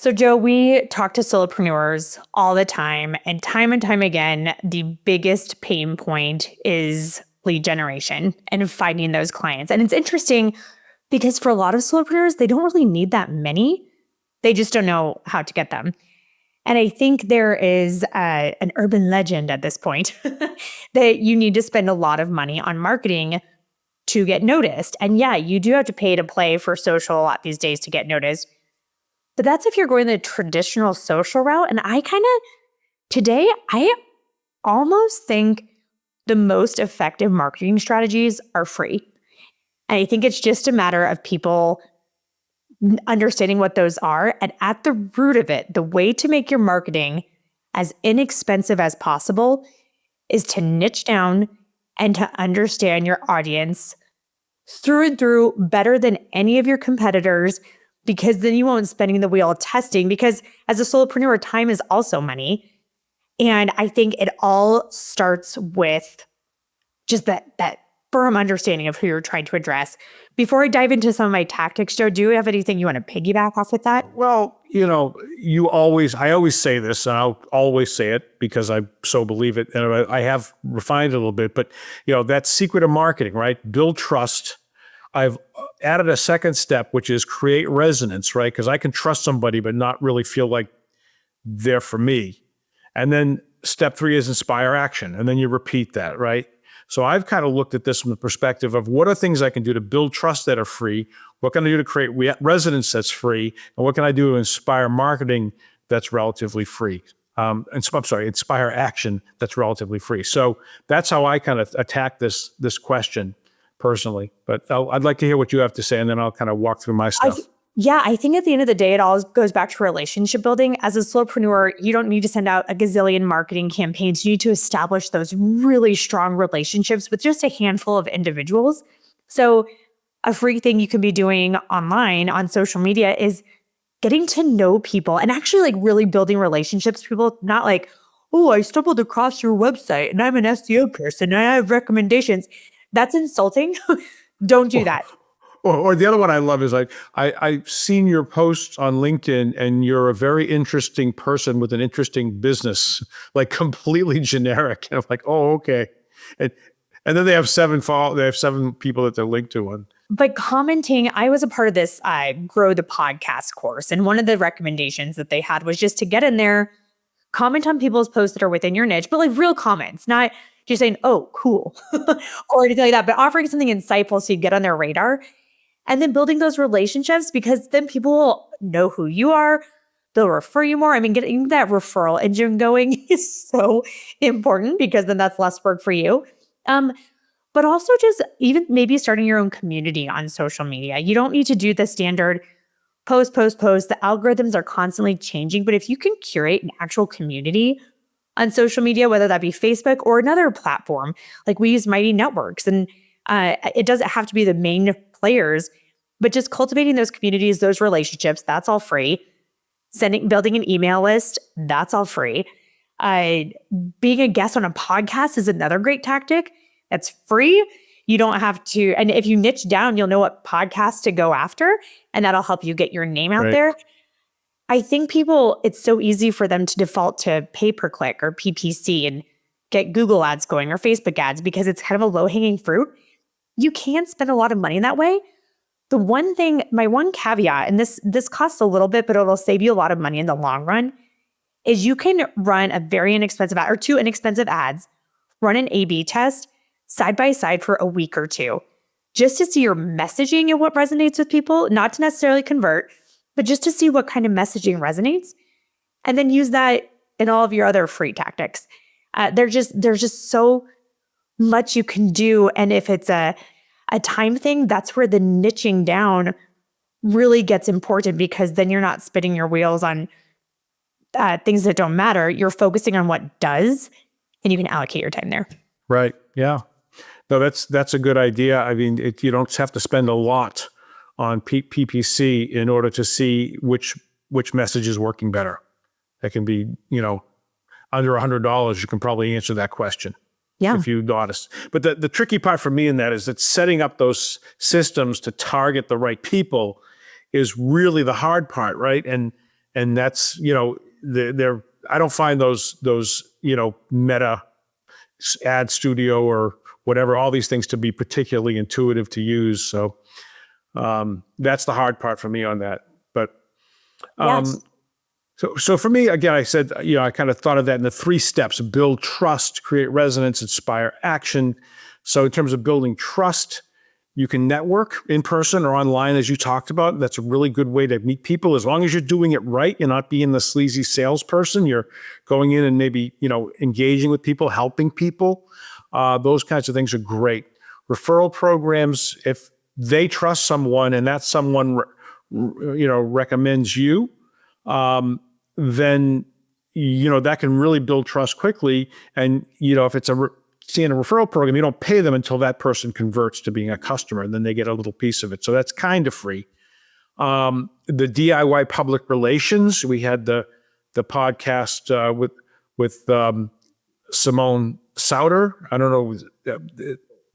So, Joe, we talk to solopreneurs all the time and time again, the biggest pain point is lead generation and finding those clients. And it's interesting because for a lot of solopreneurs, they don't really need that many. They just don't know how to get them. And I think there is an urban legend at this point that you need to spend a lot of money on marketing to get noticed. And yeah, you do have to pay to play for social a lot these days to get noticed. But that's if you're going the traditional social route. And today, I almost think the most effective marketing strategies are free. And I think it's just a matter of people understanding what those are. And at the root of it, the way to make your marketing as inexpensive as possible is to niche down and to understand your audience through and through better than any of your competitors, because then you won't spinning the wheel testing, because as a solopreneur, time is also money. And I think it all starts with just that firm understanding of who you're trying to address. Before I dive into some of my tactics, Joe, do you have anything you want to piggyback off with that? Well, I always say this, and I'll always say it because I so believe it. And I have refined it a little bit, but that secret of marketing, right? Build trust. I've added a second step, which is create resonance, right? Because I can trust somebody, but not really feel like they're for me. And then step 3 is inspire action. And then you repeat that, right? So I've kind of looked at this from the perspective of what are things I can do to build trust that are free? What can I do to create resonance that's free? And what can I do to inspire marketing that's relatively free? Inspire action that's relatively free. So that's how I kind of attack this question personally. But I'd like to hear what you have to say, and then I'll kind of walk through my stuff. I think at the end of the day, it all goes back to relationship building. As a solopreneur, you don't need to send out a gazillion marketing campaigns. You need to establish those really strong relationships with just a handful of individuals. So a free thing you can be doing online on social media is getting to know people and actually like really building relationships with people, not like, oh, I stumbled across your website and I'm an SEO person and I have recommendations. That's insulting. Don't do that. Or the other one I love is I've seen your posts on LinkedIn and you're a very interesting person with an interesting business, like completely generic. And I'm like, oh, okay. And then they have 7 people that they're linked to one. But commenting, I was a part of this Grow the Podcast course. And one of the recommendations that they had was just to get in there, comment on people's posts that are within your niche, but like real comments, not just saying, oh, cool, or anything like that, but offering something insightful so you get on their radar. And then building those relationships, because then people will know who you are. They'll refer you more. I mean, getting that referral engine going is so important because then that's less work for you. But also just even maybe starting your own community on social media. You don't need to do the standard post. The algorithms are constantly changing. But if you can curate an actual community on social media, whether that be Facebook or another platform, like we use Mighty Networks, and it doesn't have to be the main players, but just cultivating those communities, those relationships, that's all free. Building an email list, that's all free. Being a guest on a podcast is another great tactic. That's free. You don't have to, and if you niche down, you'll know what podcasts to go after, and that'll help you get your name out there. I think it's so easy for them to default to pay-per-click or PPC and get Google ads going or Facebook ads because it's kind of a low-hanging fruit. You can spend a lot of money in that way. The one thing, my one caveat, and this costs a little bit, but it'll save you a lot of money in the long run, is you can run a very inexpensive ad or 2 inexpensive ads, run an A/B test side by side for a week or 2, just to see your messaging and what resonates with people, not to necessarily convert, but just to see what kind of messaging resonates, and then use that in all of your other free tactics. There's just so much you can do. And if it's a time thing, that's where the niching down really gets important, because then you're not spinning your wheels on things that don't matter. You're focusing on what does, and you can allocate your time there. Right. Yeah. No, that's a good idea. I mean, you don't have to spend a lot on PPC in order to see which message is working better. That can be, under $100, you can probably answer that question. Yeah. If you notice. But the tricky part for me in that is that setting up those systems to target the right people is really the hard part, right? And And that's, they're I don't find those Meta ad studio or whatever, all these things to be particularly intuitive to use. So that's the hard part for me on that. But Yes. so for me, again, I said, I kind of thought of that in the 3 steps: build trust, create resonance, inspire action. So in terms of building trust, you can network in person or online, as you talked about. That's a really good way to meet people. As long as you're doing it right, you're not being the sleazy salesperson. You're going in and maybe, engaging with people, helping people. Those kinds of things are great. Referral programs, if they trust someone and that someone, recommends you, then, that can really build trust quickly. And, if it's seeing a referral program, you don't pay them until that person converts to being a customer, and then they get a little piece of it. So that's kind of free. The DIY public relations, we had the podcast with Simone Sauter. I don't know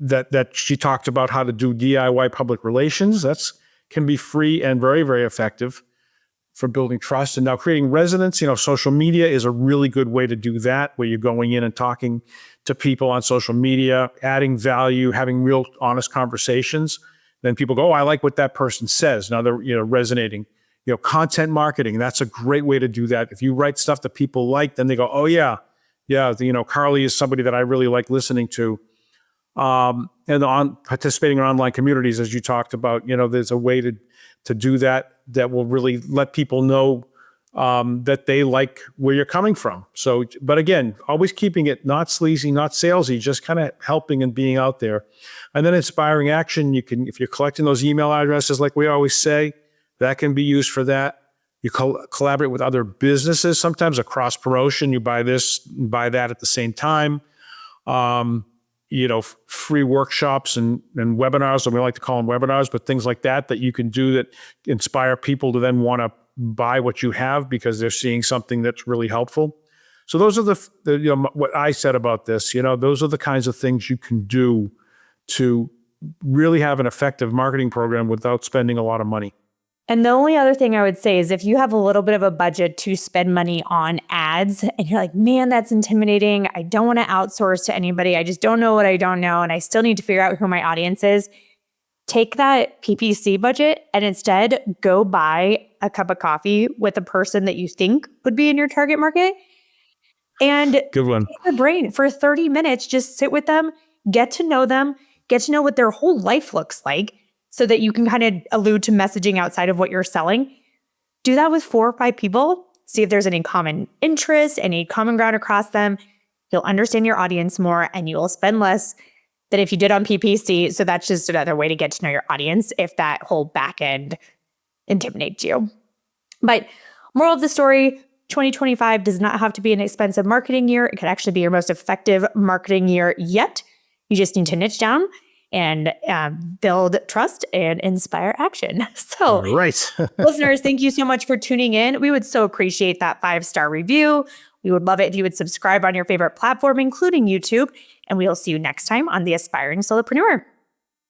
that she talked about how to do DIY public relations. That's can be free and very, very effective for building trust. And now creating resonance, social media is a really good way to do that, where you're going in and talking to people on social media, adding value, having real honest conversations. Then people go, oh, I like what that person says. Now they're, resonating. Content marketing, that's a great way to do that. If you write stuff that people like, then they go, oh yeah, Carly is somebody that I really like listening to. And on participating in online communities, as you talked about, there's a way to do that will really let people know that they like where you're coming from. So, but again, always keeping it not sleazy, not salesy, just kind of helping and being out there. And then inspiring action, if you're collecting those email addresses, like we always say, that can be used for that. You collaborate with other businesses, sometimes a cross promotion. You buy this, buy that at the same time. Free workshops and webinars, and we like to call them webinars, but things like that you can do that inspire people to then want to buy what you have because they're seeing something that's really helpful. So those are what I said about this. Those are the kinds of things you can do to really have an effective marketing program without spending a lot of money. And the only other thing I would say is if you have a little bit of a budget to spend money on ads and you're like, man, that's intimidating. I don't want to outsource to anybody. I just don't know what I don't know. And I still need to figure out who my audience is. Take that PPC budget and instead go buy a cup of coffee with a person that you think would be in your target market. And good one. Take their brain for 30 minutes. Just sit with them, get to know them, get to know what their whole life looks like, so that you can kind of allude to messaging outside of what you're selling. Do that with 4 or 5 people. See if there's any common interest, any common ground across them. You'll understand your audience more and you will spend less than if you did on PPC. So that's just another way to get to know your audience if that whole back end intimidates you. But moral of the story, 2025 does not have to be an expensive marketing year. It could actually be your most effective marketing year yet. You just need to niche down and build trust and inspire action. So, all right. listeners, thank you so much for tuning in. We would so appreciate that 5-star review. We would love it if you would subscribe on your favorite platform, including YouTube. And we'll see you next time on The Aspiring Solopreneur.